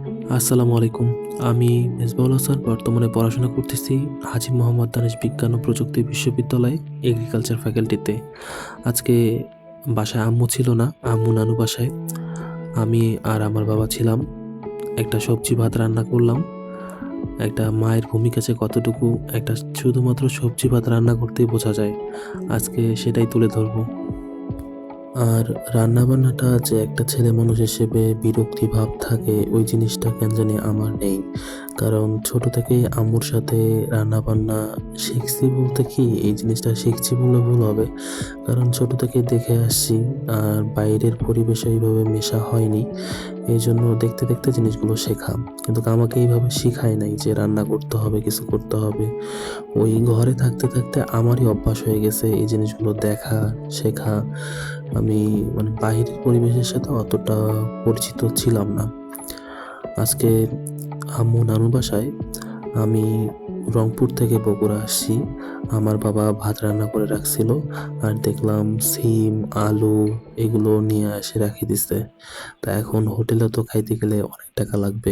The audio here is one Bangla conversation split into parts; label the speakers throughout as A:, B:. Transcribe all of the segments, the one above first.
A: আসসালামু আলাইকুম। আমি মেজবাহুল হাসান বর্তমানে পড়াশোনা করতেছি হাজী মোহাম্মদ দানেশ বিজ্ঞান ও প্রযুক্তি বিশ্ববিদ্যালয়ে এগ্রিকালচার ফ্যাকাল্টিতে। আজকে বাসায় আম্মু ছিল না, আম্মু নানু বাসায়। আমি আর আমার বাবা ছিলাম। একটা সবজি ভাত রান্না করলাম। একটা মায়ের ভূমিকা যে কতটুকু একটা শুধুমাত্র সবজি ভাত রান্না করতেই বোঝা যায়। আজকে সেটাই তুলে ধরবো। আর রান্নাবান্নাটা যে একটা ছেলে মানুষ হিসেবে বিরক্তি ভাব থাকে ওই জিনিসটা কেন জানি আমার নেই। কারণ ছোট থেকেই আম্মুর সাথে রান্নাবান্না শিখছি বলতে কি এই জিনিসটা শিখছি বললে ভুল হবে। কারণ ছোট থেকেই দেখে আসছি আর বাইরের পরিবেশে এইভাবে মেশা হয়নি। এইজন্য দেখতে, দেখতে জিনিসগুলো শেখা। কিন্তু আমাকে এইভাবে শিখায় নাই যে রান্না করতে হবে, কিছু করতে হবে। ওই ঘরে থাকতে, থাকতে আমারই অভ্যাস হয়ে গেছে এই জিনিসগুলো দেখা, শেখা। আমি বাহিরের পরিবেশের সাথে অতটা পরিচিত ছিলাম না। আজকে আম্মু নানু বাসায় আমি রংপুর থেকে বগুড়া আসছি। আমার বাবা ভাত রান্না করে রাখছিল আর দেখলাম সিম, আলু এগুলো নিয়ে এসে রাখি দিছে। তা এখন হোটেলে তো খাইতে গেলে অনেক টাকা লাগবে।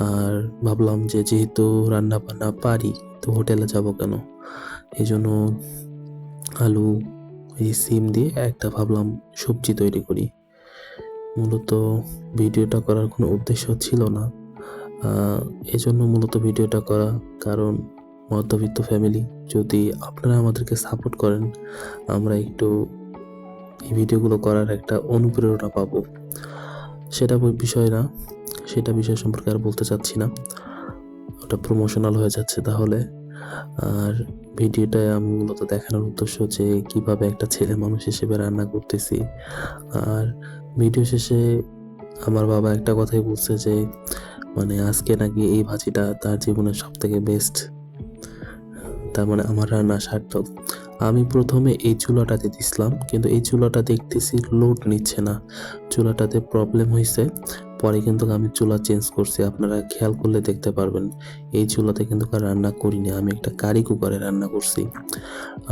A: আর ভাবলাম যে যেহেতু রান্না বান্না পারি তো হোটেলে যাব কেন? এজন্য আলু এই সিম দিয়ে একটা ভাবলাম সবজি তৈরি করি। মূলত ভিডিওটা করার কোনো উদ্দেশ্য ছিল না। এজন্য মূলত ভিডিওটা করা। কারণ মধ্যবিত্ত ফ্যামিলি, যদি আপনারা আমাদেরকে সাপোর্ট করেন আমরা একটু এই ভিডিওগুলো করার একটা অনুপ্রেরণা পাবো। সেটা বিষয় না, সেটা বিষয় সম্পর্কে আর বলতে চাচ্ছি না, ওটা প্রমোশনাল হয়ে যাচ্ছে তাহলে। আর ভিডিওটায় আমি মূলত দেখানোর উদ্দেশ্য যে কিভাবে একটা ছেলে মানুষ হিসেবে রান্না করতেছি। আর ভিডিও শেষে আমার বাবা একটা কথাই বলছে যে আজকে নাকি এই ভাজিটা তার জীবনের সবথেকে বেস্ট। তার মানে আমার রান্না সার্থক। আমি প্রথমে এই চুলাটাতে দিছিলাম, কিন্তু এই চুলাটা দেখতেছি লোড নিচ্ছে না, চুলাটাতে প্রবলেম হয়েছে। পরে কিন্তু আমি চুলা চেঞ্জ করছি, আপনারা খেয়াল করলে দেখতে পারবেন। এই চুলাতে কিন্তু আর রান্না করিনি, আমি একটা কারি কুকারে রান্না করছি।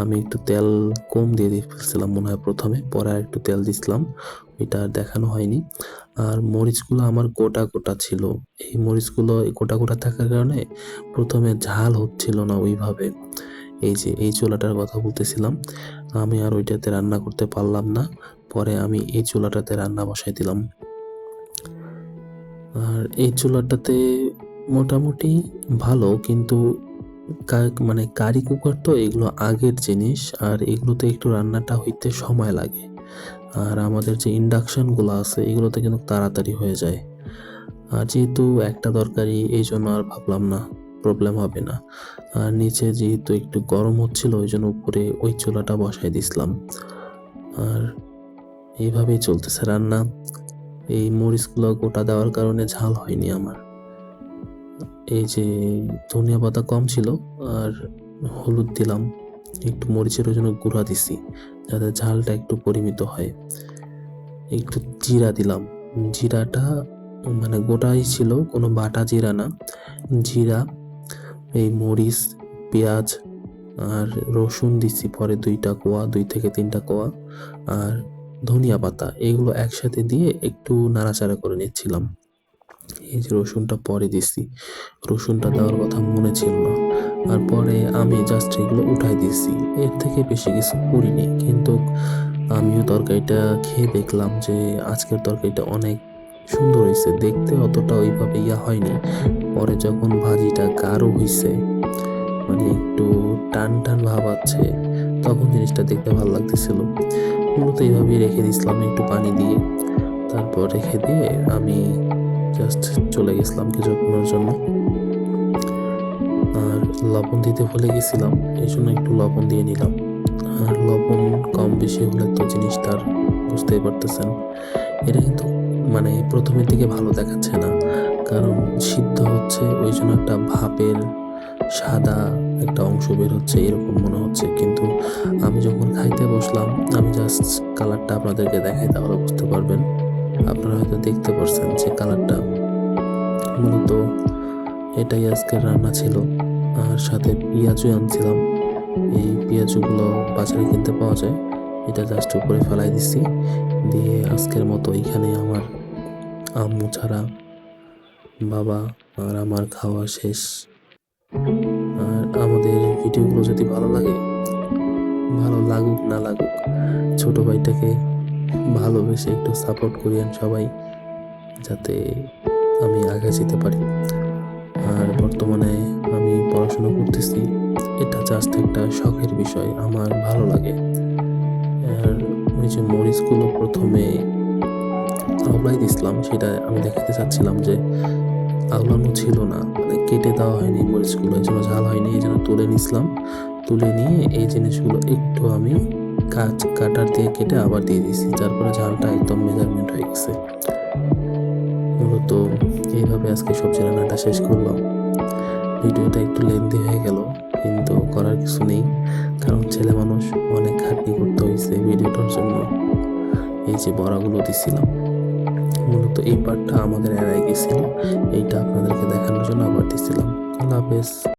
A: আমি একটু তেল কম দিয়ে ফেলছিলাম মনে হয় প্রথমে, পরে আর একটু তেল দিছিলাম, এটা আর দেখানো হয়নি। আর মরিচগুলো আমার গোটা গোটা ছিল। এই মরিচগুলো গোটা গোটা থাকার কারণে প্রথমে ঝাল হচ্ছিল না ওইভাবে। এই যে এই চুলাটার কথা বলতেছিলাম, আমি আর ওইটাতে রান্না করতে পারলাম না। পরে আমি এই চুলাটাতে রান্না বসাই দিলাম। আর এই চুলাটাতে মোটামুটি ভালো, কিন্তু কারি কুকার তো এগুলো আগের জিনিস, আর এগুলোতে একটু রান্নাটা হইতে সময় লাগে। আর আমাদের যে ইন্ডাকশনগুলো আছে এগুলোতে কিন্তু তাড়াতাড়ি হয়ে যায়। আর যেহেতু একটা তরকারি, এই জন্য আর ভাবলাম না প্রবলেম হবে না। আর নিচে যেহেতু একটু গরম হচ্ছিল ওই জন্য উপরে ওই চুলাটা বসাই দিছিলাম। আর এইভাবেই চলতেছে রান্না। এই মরিচগুলো গোটা দেওয়ার কারণে ঝাল হয়নি আমার। এই যে ধনিয়া পাতা কম ছিল আর হলুদ দিলাম, একটু মরিচের জন্য গুঁড়া দিছি যাতে ঝালটা একটু পরিমিত হয়। একটু জিরা দিলাম, জিরাটা গোটাই ছিল, কোনো বাটা জিরা না। জিরা, এই মরিচ, পেঁয়াজ আর রসুন দিছি পরে 2টা কোয়া, 2 থেকে 3টা কোয়া। আর ধনিয়া পাতা এগুলো একসাথে দিয়ে একটু নাড়াচাড়া করে নিচ্ছিলাম। এই যে রসুনটা পরে দিছি, রসুনটা দেওয়ার কথা মনে ছিল না। আর পরে আমি জাস্ট এগুলো উঠাই দিছি, এর থেকে বেশি কিছু করিনি। কিন্তু আমিও তরকারিটা খেয়ে দেখলাম যে আজকের তরকারিটা অনেক সুন্দর হয়েছে, দেখতে অতটা ওইভাবে হয়নি। পরে যখন ভাজিটা গাঢ় হয়েছে, একটু টান টান ভাব আছে, তখন জিনিসটা দেখতে ভালো লাগতেছিল। মূলত এইভাবেই রেখে দিয়েছিলাম একটু পানি দিয়ে। তারপর রেখে দিয়ে আমি জাস্ট চলে গেছিলাম কিছুক্ষণের জন্য। আর লবণ দিতে ভুলে গেছিলাম, এই জন্য একটু লবণ দিয়ে নিলাম। আর লবণ কম বেশি হলে তো জিনিসটা আর বুঝতেই পারতেছেন। এটা কিন্তু প্রথমের দিকে ভালো দেখাচ্ছে না, কারণ সিদ্ধ হচ্ছে ওই জন্য একটা ভাপের সাদা একটা অংশ বের হচ্ছে এরকম মনে হচ্ছে। কিন্তু আমি যখন খাইতে বসলাম, আমি জাস্ট কালারটা আপনাদেরকে দেখাই তাহলে বুঝতে পারবেন। আপনারা হয়তো দেখতে পারছেন যে কালারটা, মূলত এটাই আজকের রান্না ছিল। আর সাথে পেঁয়াজও আনছিলাম, এই পেঁয়াজগুলো বাজারে কিনতে পাওয়া যায়। এটা জাস্ট উপরে ফেলাই দিছি, দিয়ে আজকের মতো এখানে আমার আম্মু ছাড়া বাবা আর আমার খাওয়া শেষ। আর আমাদের ভিডিওগুলো যদি ভালো লাগে, ভালো লাগুক না লাগুক, ছোট ভাইটাকে ভালোবেসে একটু সাপোর্ট করিয়েন সবাই, যাতে আমি আগে যেতে পারি। আর বর্তমানে আমি পড়াশোনা করতেছি, এটা জাস্ট একটা শখের বিষয়, আমার ভালো লাগে। আর ওই যে মরিচগুলো প্রথমে আওলাই দিছিলাম, সেটা আমি দেখাতে চাচ্ছিলাম যে আওলানো ছিল না, মানে কেটে দেওয়া হয়নি মরিচগুলো, এই জন্য ঝাল হয়নি, এই জন্য তুলে নিছিলাম। তুলে নিয়ে এই জিনিসগুলো একটু আমি কাটার দিয়ে কেটে আবার দিয়ে দিয়েছি, যার ফলে ঝালটা একদম মেজারমেন্ট হয়ে গেছে। মূলত এইভাবে আজকে সবজি রান্নাটা শেষ করলাম। ভিডিওটা একটু লেন্দি হয়ে গেল, কিন্তু করার কিছু নেই, কারণ ছেলে মানুষ, অনেক খাটনি করতে হয়েছে ভিডিওটার জন্য। এই যে বড়াগুলো দিছিলাম, মূলত এই পার্টটা আমাদের এড়াই গেছিল, এইটা আপনাদেরকে দেখানোর জন্য আবার দিছিলাম। আল্লাহ হাফেজ।